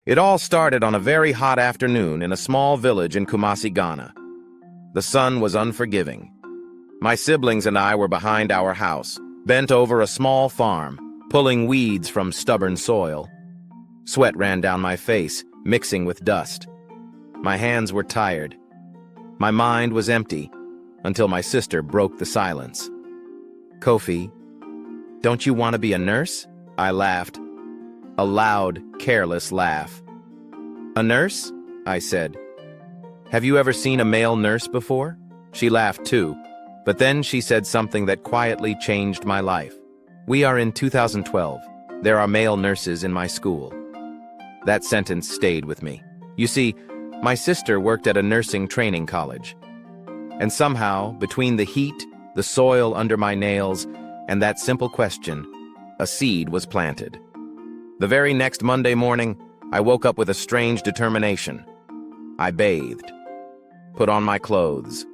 It all started on a very hot afternoon in a small village in Kumasi, Ghana. The sun was unforgiving. My siblings and I were behind our house, bent over a small farm, pulling weeds from stubborn soil. Sweat ran down my face, mixing with dust. My hands were tired. My mind was empty, until my sister broke the silence. "Kofi, don't you want to be a nurse?" I laughed. A loud, careless laugh. "A nurse?" I said. "Have you ever seen a male nurse before?" She laughed too, but then she said something that quietly changed my life. "We are in 2012. There are male nurses in my school." That sentence stayed with me. You see, my sister worked at a nursing training college. And somehow, between the heat, the soil under my nails, and that simple question, a seed was planted. The very next Monday morning, I woke up with a strange determination. I bathed, put on my clothes,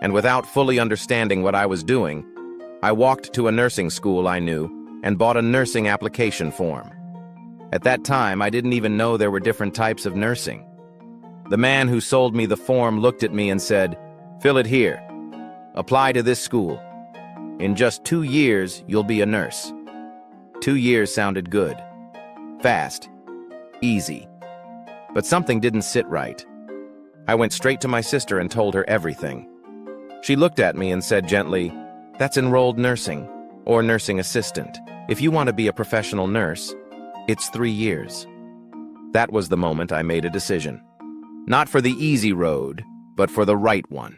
and without fully understanding what I was doing, I walked to a nursing school I knew and bought a nursing application form. At that time, I didn't even know there were different types of nursing. The man who sold me the form looked at me and said, "Fill it here. Apply to this school. In just 2 years, you'll be a nurse." 2 years sounded good. Fast. Easy. But something didn't sit right. I went straight to my sister and told her everything. She looked at me and said gently, "That's enrolled nursing, or nursing assistant. If you want to be a professional nurse, it's 3 years." That was the moment I made a decision. Not for the easy road, but for the right one.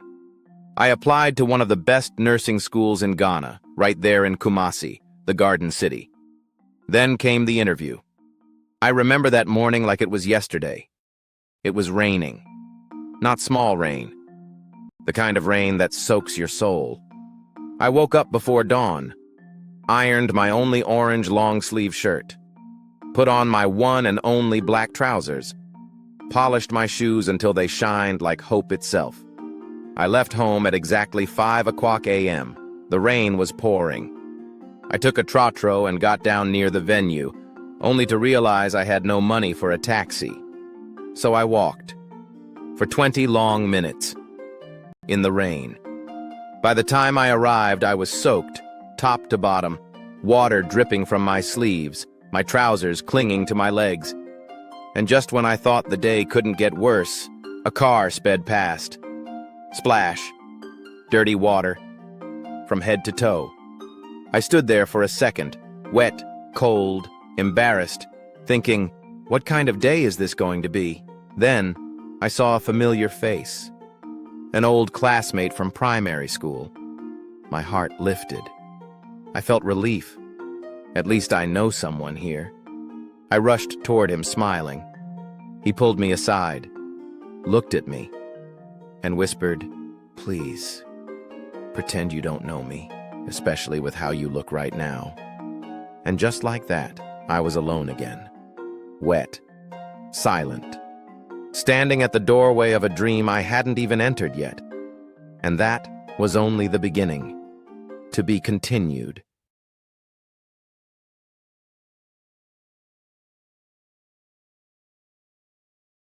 I applied to one of the best nursing schools in Ghana, right there in Kumasi, the Garden City. Then came the interview. I remember that morning like it was yesterday. It was raining. Not small rain. The kind of rain that soaks your soul. I woke up before dawn, ironed my only orange long-sleeve shirt, put on my one and only black trousers, polished my shoes until they shined like hope itself. I left home at exactly 5 o'clock a.m. The rain was pouring. I took a trotro and got down near the venue, only to realize I had no money for a taxi. So I walked. For 20 long minutes. In the rain. By the time I arrived, I was soaked, top to bottom, water dripping from my sleeves, my trousers clinging to my legs. And just when I thought the day couldn't get worse, a car sped past. Splash. Dirty water. From head to toe. I stood there for a second, wet, cold, embarrassed, thinking, what kind of day is this going to be? Then, I saw a familiar face. An old classmate from primary school. My heart lifted. I felt relief. At least I know someone here. I rushed toward him, smiling. He pulled me aside, looked at me, and whispered, "Please, pretend you don't know me, especially with how you look right now." And just like that, I was alone again. Wet, silent, standing at the doorway of a dream I hadn't even entered yet. And that was only the beginning. To be continued.